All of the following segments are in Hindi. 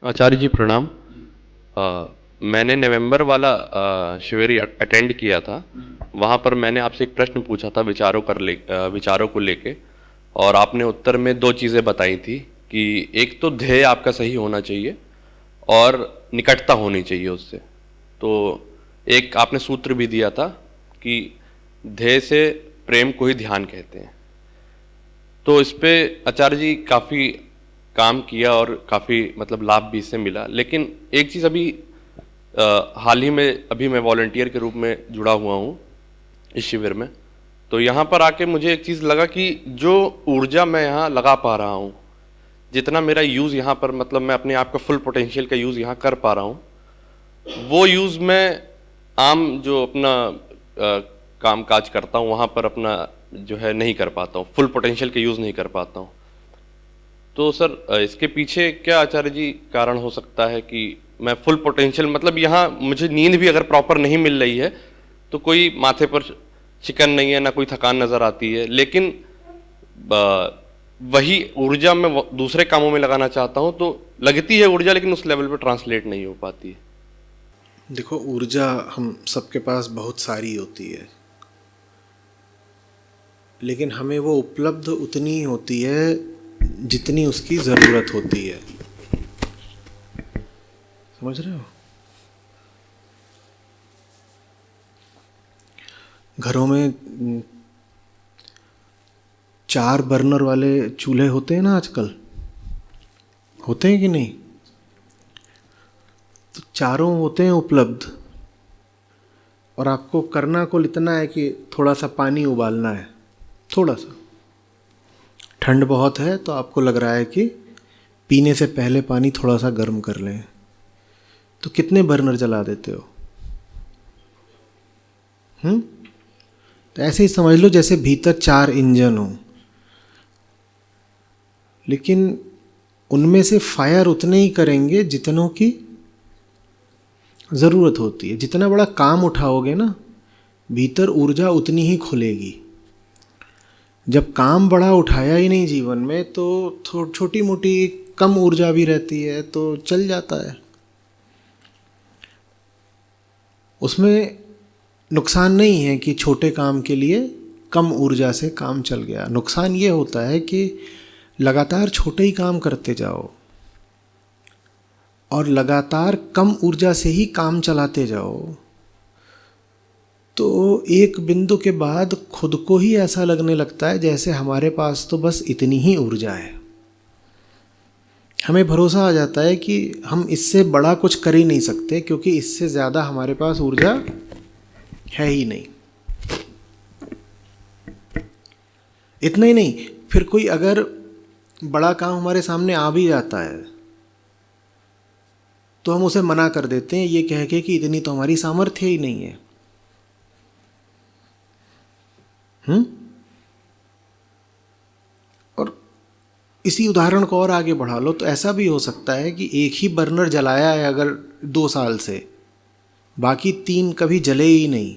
आचार्य जी प्रणाम। मैंने नवंबर वाला शिविर अटेंड किया था। वहाँ पर मैंने आपसे एक प्रश्न पूछा था विचारों को लेके, और आपने उत्तर में दो चीज़ें बताई थी कि एक तो ध्येय आपका सही होना चाहिए और निकटता होनी चाहिए उससे। तो एक आपने सूत्र भी दिया था कि ध्येय से प्रेम को ही ध्यान कहते हैं। तो इस पे आचार्य जी काफ़ी काम किया और काफ़ी मतलब लाभ भी इससे मिला। लेकिन एक चीज़ अभी हाल ही में अभी मैं वॉलंटियर के रूप में जुड़ा हुआ हूँ इस शिविर में। तो यहाँ पर आके मुझे एक चीज़ लगा कि जो ऊर्जा मैं यहाँ लगा पा रहा हूँ, जितना मेरा यूज़ यहाँ पर मतलब मैं अपने आप का फुल पोटेंशियल का यूज़ यहाँ कर पा रहा हूँ, वो यूज़ मैं आम जो अपना काम काज करता हूँ वहाँ पर अपना जो है नहीं कर पाता हूँ, फुल पोटेंशियल का यूज़ नहीं कर पाता हूँ। तो सर इसके पीछे क्या आचार्य जी कारण हो सकता है कि मैं फुल पोटेंशियल मतलब यहाँ मुझे नींद भी अगर प्रॉपर नहीं मिल रही है तो कोई माथे पर चिकन नहीं है, ना कोई थकान नज़र आती है, लेकिन वही ऊर्जा मैं दूसरे कामों में लगाना चाहता हूँ तो लगती है ऊर्जा, लेकिन उस लेवल पे ट्रांसलेट नहीं हो पाती है। देखो, ऊर्जा हम सबके पास बहुत सारी होती है, लेकिन हमें वो उपलब्ध उतनी ही होती है जितनी उसकी ज़रूरत होती है। समझ रहे हो? घरों में 4 बर्नर वाले चूल्हे होते हैं ना आजकल, होते हैं कि नहीं? तो चारों होते हैं उपलब्ध, और आपको करना कुल इतना है कि थोड़ा सा पानी उबालना है। थोड़ा सा ठंड बहुत है तो आपको लग रहा है कि पीने से पहले पानी थोड़ा सा गर्म कर लें, तो कितने बर्नर जला देते हो? तो ऐसे ही समझ लो जैसे भीतर 4 इंजन हो, लेकिन उनमें से फायर उतने ही करेंगे जितनों की ज़रूरत होती है। जितना बड़ा काम उठाओगे ना, भीतर ऊर्जा उतनी ही खुलेगी। जब काम बड़ा उठाया ही नहीं जीवन में, तो छोटी मोटी कम ऊर्जा भी रहती है तो चल जाता है। उसमें नुकसान नहीं है कि छोटे काम के लिए कम ऊर्जा से काम चल गया। नुकसान ये होता है कि लगातार छोटे ही काम करते जाओ और लगातार कम ऊर्जा से ही काम चलाते जाओ, तो एक बिंदु के बाद खुद को ही ऐसा लगने लगता है जैसे हमारे पास तो बस इतनी ही ऊर्जा है। हमें भरोसा आ जाता है कि हम इससे बड़ा कुछ कर ही नहीं सकते, क्योंकि इससे ज़्यादा हमारे पास ऊर्जा है ही नहीं। इतना ही नहीं, फिर कोई अगर बड़ा काम हमारे सामने आ भी जाता है तो हम उसे मना कर देते हैं ये कह के कि इतनी तो हमारी सामर्थ्य ही नहीं है। और इसी उदाहरण को और आगे बढ़ा लो तो ऐसा भी हो सकता है कि एक ही बर्नर जलाया है अगर 2 साल से, बाकी 3 कभी जले ही नहीं,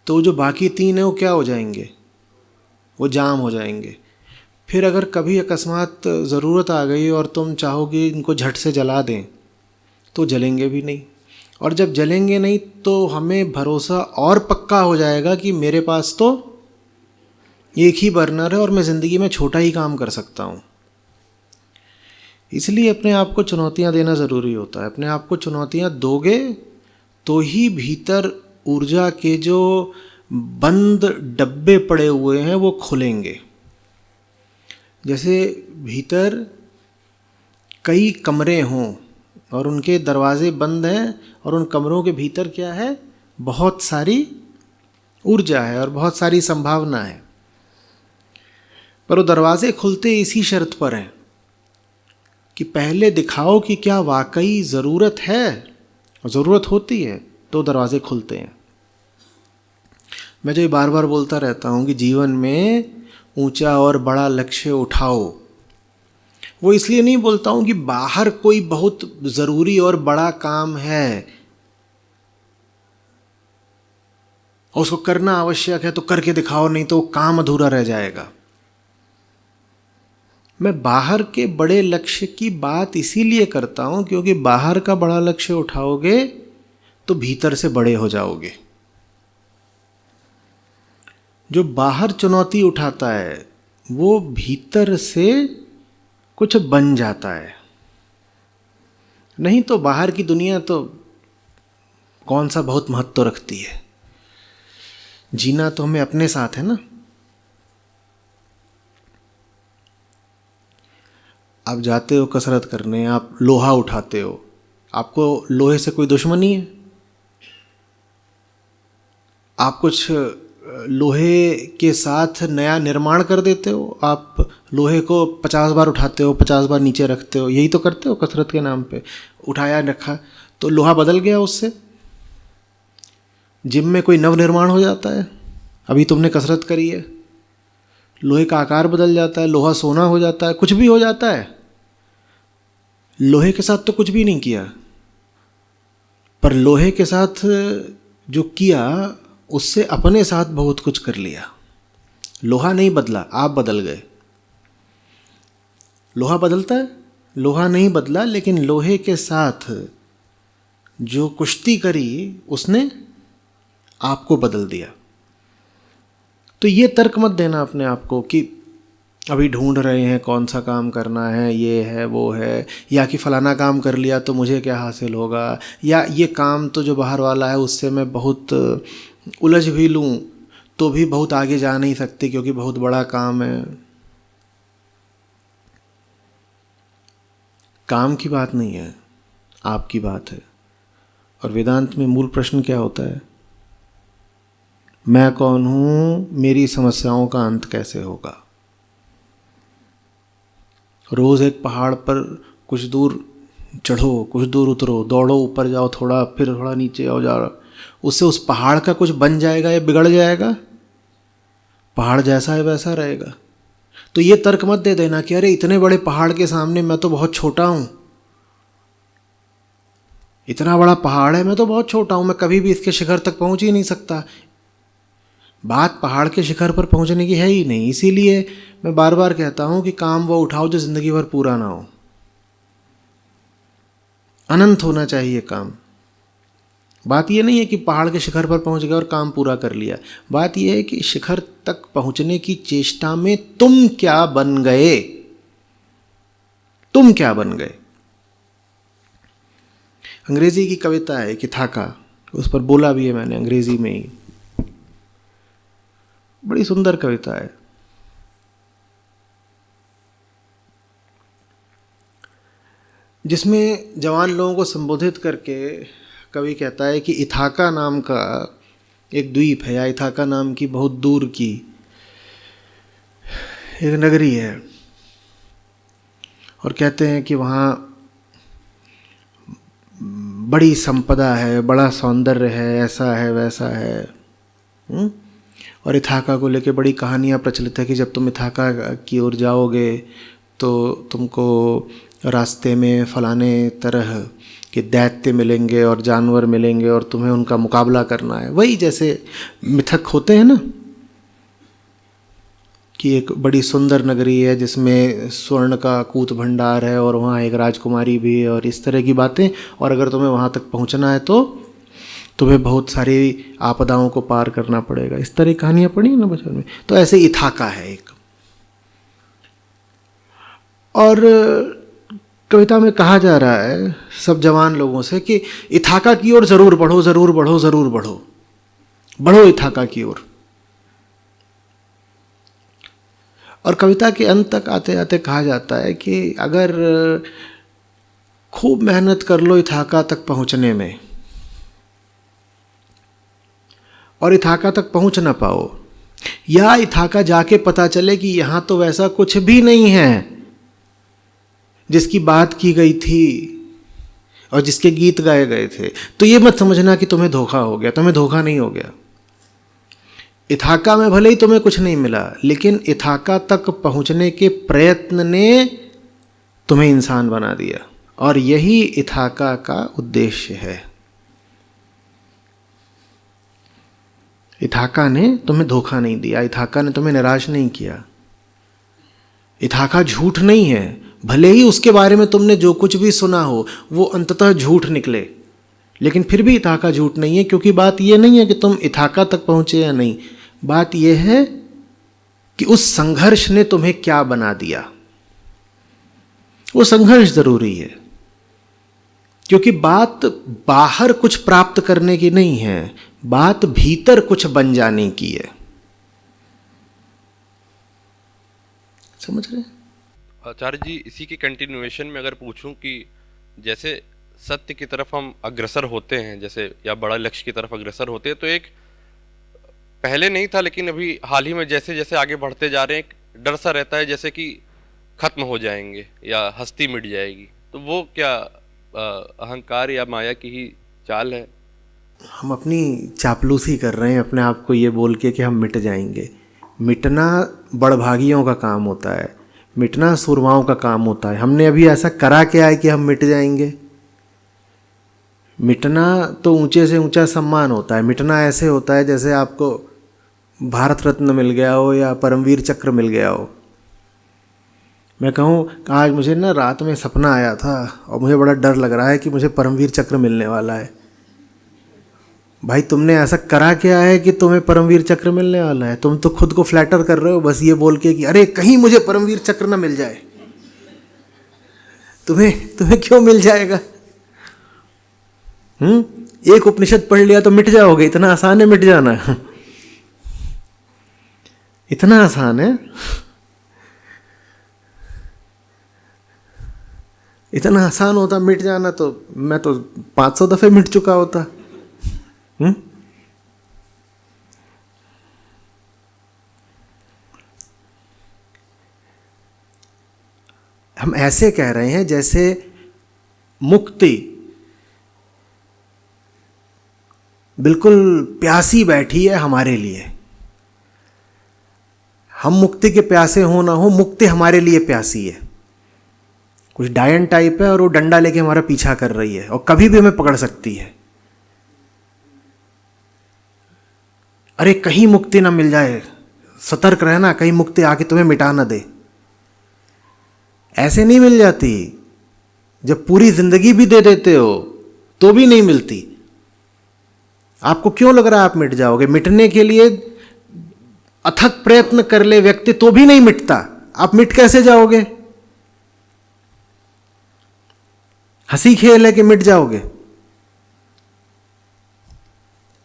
तो जो बाकी 3 है वो क्या हो जाएंगे? वो जाम हो जाएंगे। फिर अगर कभी अकस्मात ज़रूरत आ गई और तुम चाहोगे इनको झट से जला दें, तो जलेंगे भी नहीं। और जब जलेंगे नहीं तो हमें भरोसा और पक्का हो जाएगा कि मेरे पास तो एक ही बर्नर है और मैं ज़िंदगी में छोटा ही काम कर सकता हूँ। इसलिए अपने आप को चुनौतियाँ देना ज़रूरी होता है। अपने आप को चुनौतियाँ दोगे तो ही भीतर ऊर्जा के जो बंद डब्बे पड़े हुए हैं वो खुलेंगे। जैसे भीतर कई कमरे हों और उनके दरवाजे बंद हैं, और उन कमरों के भीतर क्या है? बहुत सारी ऊर्जा है और बहुत सारी संभावना है, पर वो दरवाजे खुलते इसी शर्त पर हैं कि पहले दिखाओ कि क्या वाकई ज़रूरत है। ज़रूरत होती है तो दरवाजे खुलते हैं। मैं जो ये बार बार बोलता रहता हूँ कि जीवन में ऊंचा और बड़ा लक्ष्य उठाओ, वो इसलिए नहीं बोलता हूँ कि बाहर कोई बहुत ज़रूरी और बड़ा काम है और उसको करना आवश्यक है तो करके दिखाओ, नहीं तो काम अधूरा रह जाएगा। मैं बाहर के बड़े लक्ष्य की बात इसीलिए करता हूं क्योंकि बाहर का बड़ा लक्ष्य उठाओगे तो भीतर से बड़े हो जाओगे। जो बाहर चुनौती उठाता है वो भीतर से कुछ बन जाता है। नहीं तो बाहर की दुनिया तो कौन सा बहुत महत्व रखती है। जीना तो हमें अपने साथ है ना। आप जाते हो कसरत करने, आप लोहा उठाते हो, आपको लोहे से कोई दुश्मनी है? आप कुछ लोहे के साथ नया निर्माण कर देते हो? आप लोहे को 50 बार उठाते हो, 50 बार नीचे रखते हो, यही तो करते हो कसरत के नाम पे। उठाया रखा तो लोहा बदल गया उससे? जिम में कोई नव निर्माण हो जाता है? अभी तुमने कसरत करी है, लोहे का आकार बदल जाता है, लोहा सोना हो जाता है, कुछ भी हो जाता है। लोहे के साथ तो कुछ भी नहीं किया, पर लोहे के साथ जो किया उससे अपने साथ बहुत कुछ कर लिया। लोहा नहीं बदला, आप बदल गए। लोहा बदलता है? लोहा नहीं बदला, लेकिन लोहे के साथ जो कुश्ती करी उसने आपको बदल दिया। तो ये तर्क मत देना अपने आप को कि अभी ढूंढ रहे हैं कौन सा काम करना है, ये है वो है, या कि फलाना काम कर लिया तो मुझे क्या हासिल होगा, या ये काम तो जो बाहर वाला है उससे मैं बहुत उलझ भी लूँ तो भी बहुत आगे जा नहीं सकती क्योंकि बहुत बड़ा काम है। काम की बात नहीं है, आपकी बात है। और वेदांत में मूल प्रश्न क्या होता है? मैं कौन हूँ, मेरी समस्याओं का अंत कैसे होगा। रोज़ एक पहाड़ पर कुछ दूर चढ़ो, कुछ दूर उतरो, दौड़ो, ऊपर जाओ थोड़ा, फिर थोड़ा नीचे आओ, जाओ, उससे उस पहाड़ का कुछ बन जाएगा या बिगड़ जाएगा? पहाड़ जैसा है वैसा रहेगा। तो ये तर्क मत दे देना कि अरे इतने बड़े पहाड़ के सामने मैं तो बहुत छोटा हूँ, इतना बड़ा पहाड़ है, मैं तो बहुत छोटा हूँ, मैं कभी भी इसके शिखर तक पहुँच ही नहीं सकता। बात पहाड़ के शिखर पर पहुँचने की है ही नहीं। इसीलिए मैं बार बार कहता हूँ कि काम वो उठाओ जो ज़िंदगी भर पूरा ना हो। अनंत होना चाहिए काम। बात ये नहीं है कि पहाड़ के शिखर पर पहुंच गए और काम पूरा कर लिया। बात ये है कि शिखर तक पहुंचने की चेष्टा में तुम क्या बन गए, तुम क्या बन गए। अंग्रेजी की कविता है कि थाका, उस पर बोला भी है मैंने अंग्रेजी में ही, बड़ी सुंदर कविता है। जिसमें जवान लोगों को संबोधित करके कवि कहता है कि इथाका नाम का एक द्वीप है, या इथाका नाम की बहुत दूर की एक नगरी है, और कहते हैं कि वहाँ बड़ी संपदा है, बड़ा सौंदर्य है, ऐसा है वैसा है। और इथाका को लेके बड़ी कहानियाँ प्रचलित है कि जब तुम इथाका की ओर जाओगे तो तुमको रास्ते में फलाने तरह के दैत्य मिलेंगे और जानवर मिलेंगे और तुम्हें उनका मुकाबला करना है। वही जैसे मिथक होते हैं ना, कि एक बड़ी सुंदर नगरी है जिसमें स्वर्ण का कूट भंडार है और वहाँ एक राजकुमारी भी है और इस तरह की बातें, और अगर तुम्हें वहाँ तक पहुँचना है तो तुम्हें बहुत सारी आपदाओं को पार करना पड़ेगा। इस तरह की कहानियाँ पढ़ी है ना बचपन में। तो ऐसे इथाका है एक। और कविता में कहा जा रहा है सब जवान लोगों से कि इथाका की ओर जरूर बढ़ो, जरूर बढ़ो, जरूर बढ़ो, बढ़ो इथाका की ओर। और कविता के अंत तक आते आते कहा जाता है कि अगर खूब मेहनत कर लो इथाका तक पहुंचने में और इथाका तक पहुंच ना पाओ, या इथाका जाके पता चले कि यहां तो वैसा कुछ भी नहीं है जिसकी बात की गई थी और जिसके गीत गाए गए थे, तो ये मत समझना कि तुम्हें धोखा हो गया। तुम्हें धोखा नहीं हो गया। इथाका में भले ही तुम्हें कुछ नहीं मिला, लेकिन इथाका तक पहुंचने के प्रयत्न ने तुम्हें इंसान बना दिया, और यही इथाका का उद्देश्य है। इथाका ने तुम्हें धोखा नहीं दिया, इथाका ने तुम्हें निराश नहीं किया, इथाका झूठ नहीं है, भले ही उसके बारे में तुमने जो कुछ भी सुना हो वो अंततः झूठ निकले, लेकिन फिर भी इथाका झूठ नहीं है, क्योंकि बात यह नहीं है कि तुम इथाका तक पहुंचे या नहीं, बात यह है कि उस संघर्ष ने तुम्हें क्या बना दिया। वो संघर्ष जरूरी है, क्योंकि बात बाहर कुछ प्राप्त करने की नहीं है, बात भीतर कुछ बन जाने की है। समझ रहे हैं? आचार्य जी, इसी की कंटिन्यूएशन में अगर पूछूं कि जैसे सत्य की तरफ हम अग्रसर होते हैं, जैसे या बड़ा लक्ष्य की तरफ अग्रसर होते हैं, तो एक पहले नहीं था लेकिन अभी हाल ही में जैसे जैसे आगे बढ़ते जा रहे हैं, एक डर सा रहता है जैसे कि खत्म हो जाएंगे या हस्ती मिट जाएगी। तो वो क्या अहंकार या माया की ही चाल है? हम अपनी चापलूसी कर रहे हैं अपने आप को ये बोल के कि हम मिट जाएंगे। मिटना बड़भागियों का काम होता है, मिटना सूरमाओं का काम होता है। हमने अभी ऐसा करा क्या है कि हम मिट जाएंगे? मिटना तो ऊंचे से ऊंचा सम्मान होता है। मिटना ऐसे होता है जैसे आपको भारत रत्न मिल गया हो या परमवीर चक्र मिल गया हो। मैं कहूँ आज मुझे ना रात में सपना आया था और मुझे बड़ा डर लग रहा है कि मुझे परमवीर चक्र मिलने वाला है। भाई तुमने ऐसा करा क्या है कि तुम्हें परमवीर चक्र मिलने वाला है? तुम तो खुद को फ्लैटर कर रहे हो बस ये बोल के कि अरे कहीं मुझे परमवीर चक्र ना मिल जाए। तुम्हें क्यों मिल जाएगा? एक उपनिषद पढ़ लिया तो मिट जाओगे? इतना आसान है मिट जाना? इतना आसान है? इतना आसान होता मिट जाना तो मैं तो 500 दफे मिट चुका होता। हम ऐसे कह रहे हैं जैसे मुक्ति बिल्कुल प्यासी बैठी है हमारे लिए। हम मुक्ति के प्यासे हो ना हो, मुक्ति हमारे लिए प्यासी है। कुछ डायन टाइप है और वो डंडा लेके हमारा पीछा कर रही है और कभी भी हमें पकड़ सकती है। अरे कहीं मुक्ति ना मिल जाए, सतर्क रहना, कहीं मुक्ति आके तुम्हें मिटा ना दे। ऐसे नहीं मिल जाती। जब पूरी जिंदगी भी दे देते हो तो भी नहीं मिलती। आपको क्यों लग रहा है आप मिट जाओगे? मिटने के लिए अथक प्रयत्न कर ले व्यक्ति तो भी नहीं मिटता। आप मिट कैसे जाओगे? हंसी खेल है कि मिट जाओगे?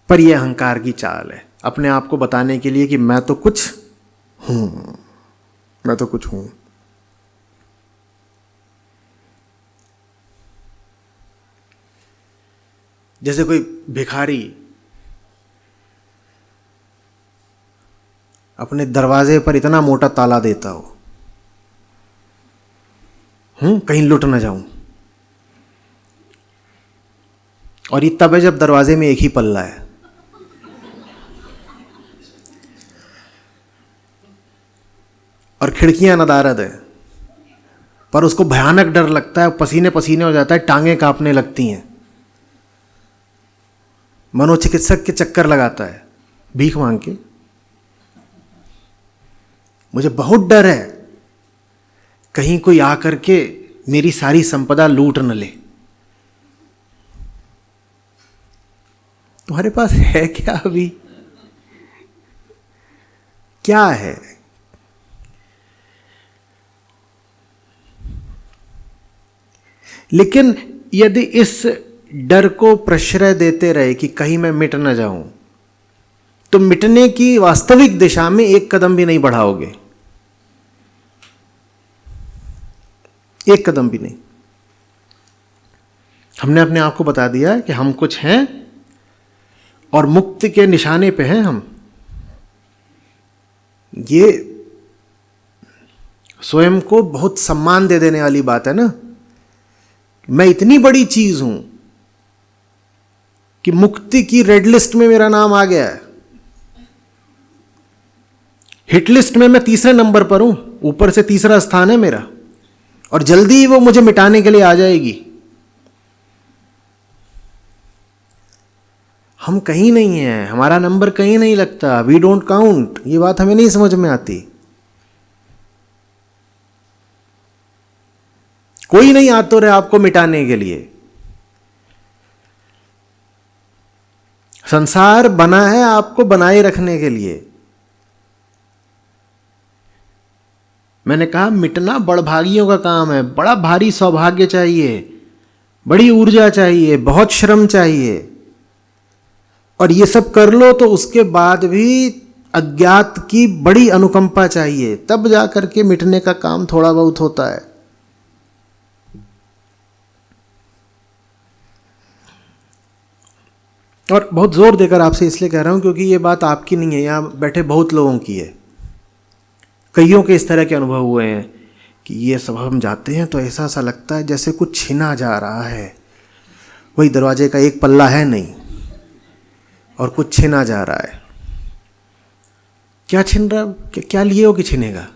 पर यह अहंकार की चाल है, अपने आप को बताने के लिए कि मैं तो कुछ हूं, मैं तो कुछ हूं। जैसे कोई भिखारी अपने दरवाजे पर इतना मोटा ताला देता हो, कहीं लुट ना जाऊं। और ये तब है जब दरवाजे में एक ही पल्ला है। और खिड़कियां नदारद है, पर उसको भयानक डर लगता है, पसीने पसीने हो जाता है, टांगें कांपने लगती हैं, मनोचिकित्सक के चक्कर लगाता है भीख मांग के। मुझे बहुत डर है कहीं कोई आकर के मेरी सारी संपदा लूट न ले। तुम्हारे पास है क्या? अभी क्या है? लेकिन यदि इस डर को प्रश्रय देते रहे कि कहीं मैं मिट न जाऊं, तो मिटने की वास्तविक दिशा में एक कदम भी नहीं बढ़ाओगे। एक कदम भी नहीं। हमने अपने आप को बता दिया है कि हम कुछ हैं और मुक्ति के निशाने पे हैं हम। ये स्वयं को बहुत सम्मान दे देने वाली बात है ना। मैं इतनी बड़ी चीज हूं कि मुक्ति की रेड लिस्ट में मेरा नाम आ गया है। हिट लिस्ट में मैं तीसरे नंबर पर हूं, ऊपर से तीसरा स्थान है मेरा, और जल्दी ही वो मुझे मिटाने के लिए आ जाएगी। हम कहीं नहीं हैं, हमारा नंबर कहीं नहीं लगता। We don't count. ये बात हमें नहीं समझ में आती। कोई नहीं आतुर है आपको मिटाने के लिए। संसार बना है आपको बनाए रखने के लिए। मैंने कहा मिटना बड़भागियों का काम है, बड़ा भारी सौभाग्य चाहिए, बड़ी ऊर्जा चाहिए, बहुत श्रम चाहिए, और ये सब कर लो तो उसके बाद भी अज्ञात की बड़ी अनुकंपा चाहिए, तब जाकर के मिटने का काम थोड़ा बहुत होता है। और बहुत जोर देकर आपसे इसलिए कह रहा हूं क्योंकि ये बात आपकी नहीं है, यहां बैठे बहुत लोगों की है। कईयों के इस तरह के अनुभव हुए हैं कि ये सब हम जाते हैं तो ऐसा सा लगता है जैसे कुछ छीना जा रहा है, वही दरवाजे का एक पल्ला है नहीं और कुछ छीना जा रहा है। क्या छीन रहा, क्या लिए हो कि छीनेगा?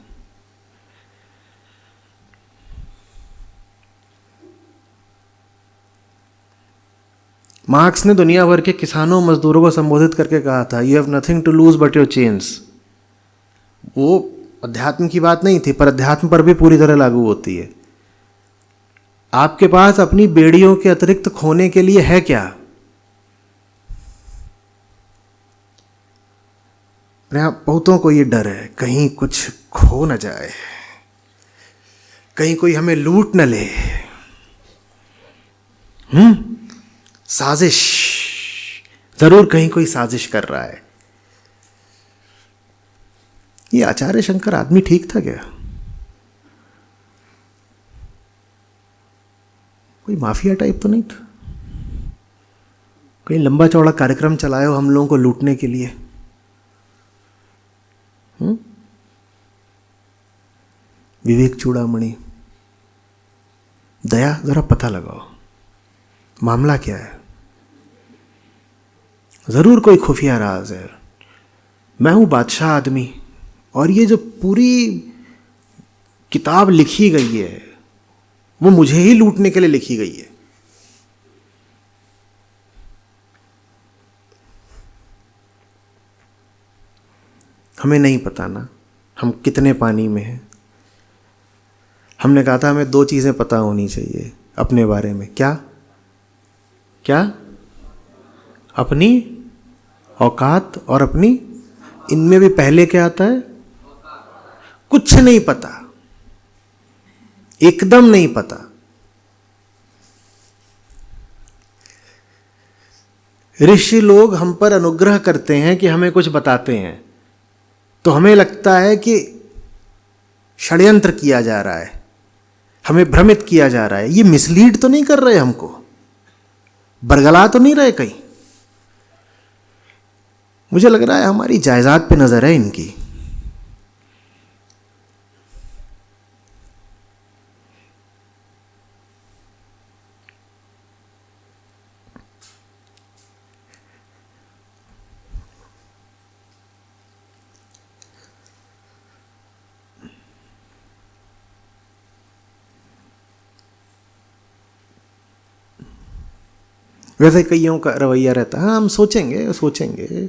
मार्क्स ने दुनिया भर के किसानों मजदूरों को संबोधित करके कहा था, you have nothing to lose but your chains. वो अध्यात्म की बात नहीं थी, पर अध्यात्म पर भी पूरी तरह लागू होती है। आपके पास अपनी बेड़ियों के अतिरिक्त खोने के लिए है क्या? बहुतों को ये डर है कहीं कुछ खो न जाए, कहीं कोई हमें लूट न ले। साजिश, जरूर कहीं कोई साजिश कर रहा है। ये आचार्य शंकर आदमी ठीक था क्या? कोई माफिया टाइप तो नहीं था? कहीं लंबा चौड़ा कार्यक्रम चलाए हो हम लोगों को लूटने के लिए? विवेक चूड़ामणि, दया, जरा पता लगाओ मामला क्या है। जरूर कोई खुफिया राज है। मैं हूं बादशाह आदमी, और ये जो पूरी किताब लिखी गई है वो मुझे ही लूटने के लिए लिखी गई है। हमें नहीं पता ना हम कितने पानी में हैं। हमने कहा था हमें दो चीजें पता होनी चाहिए अपने बारे में। क्या क्या? अपनी औकात और अपनी, इनमें भी पहले क्या आता है? कुछ नहीं पता, एकदम नहीं पता। ऋषि लोग हम पर अनुग्रह करते हैं कि हमें कुछ बताते हैं, तो हमें लगता है कि षड्यंत्र किया जा रहा है, हमें भ्रमित किया जा रहा है। ये मिसलीड तो नहीं कर रहे हमको, बरगला तो नहीं रहे कहीं? मुझे लग रहा है हमारी जायदाद पे नजर है इनकी। वैसे कईयों का रवैया रहता है, हाँ हम सोचेंगे सोचेंगे,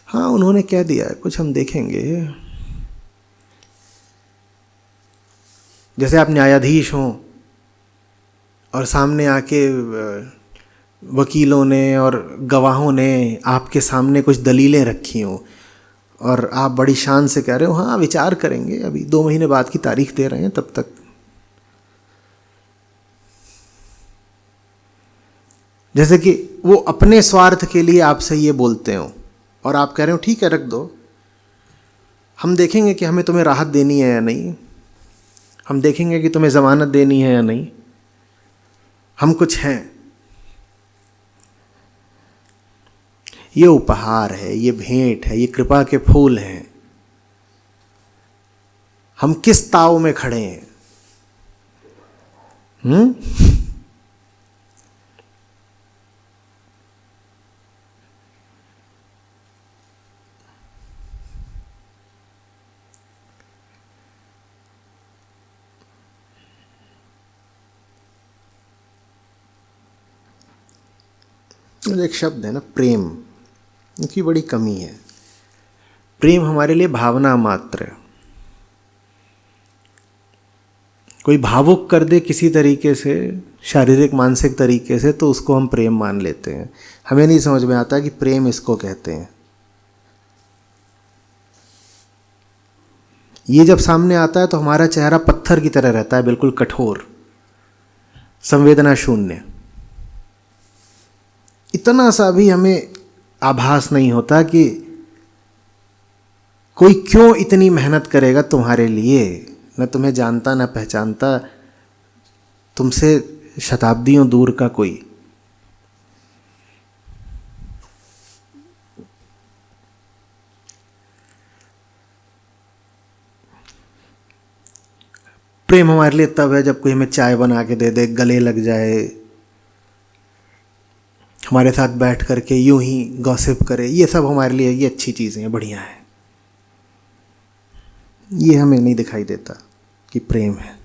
हाँ उन्होंने कह दिया है कुछ, हम देखेंगे। जैसे आप न्यायाधीश हों और सामने आके वकीलों ने और गवाहों ने आपके सामने कुछ दलीलें रखी हों और आप बड़ी शान से कह रहे हो हाँ विचार करेंगे, अभी 2 महीने बाद की तारीख दे रहे हैं, तब तक। जैसे कि वो अपने स्वार्थ के लिए आपसे ये बोलते हो और आप कह रहे हो ठीक है रख दो, हम देखेंगे कि हमें तुम्हें राहत देनी है या नहीं, हम देखेंगे कि तुम्हें जमानत देनी है या नहीं, हम कुछ हैं। ये उपहार है, ये भेंट है, ये कृपा के फूल हैं। हम किस ताव में खड़े हैं? एक शब्द है ना प्रेम, उनकी बड़ी कमी है। प्रेम हमारे लिए भावना मात्र है। कोई भावुक कर दे किसी तरीके से, शारीरिक मानसिक तरीके से, तो उसको हम प्रेम मान लेते हैं। हमें नहीं समझ में आता कि प्रेम इसको कहते हैं। ये जब सामने आता है तो हमारा चेहरा पत्थर की तरह रहता है, बिल्कुल कठोर, संवेदना शून्य। इतना सा भी हमें आभास नहीं होता कि कोई क्यों इतनी मेहनत करेगा तुम्हारे लिए, न तुम्हें जानता न पहचानता, तुमसे शताब्दियों दूर का कोई। प्रेम हमारे लिए तब है जब कोई हमें चाय बना के दे दे, गले लग जाए, हमारे साथ बैठ करके यूं ही गॉसिप करे। ये सब हमारे लिए ये अच्छी चीज़ें हैं, बढ़िया है। ये हमें नहीं दिखाई देता कि प्रेम है।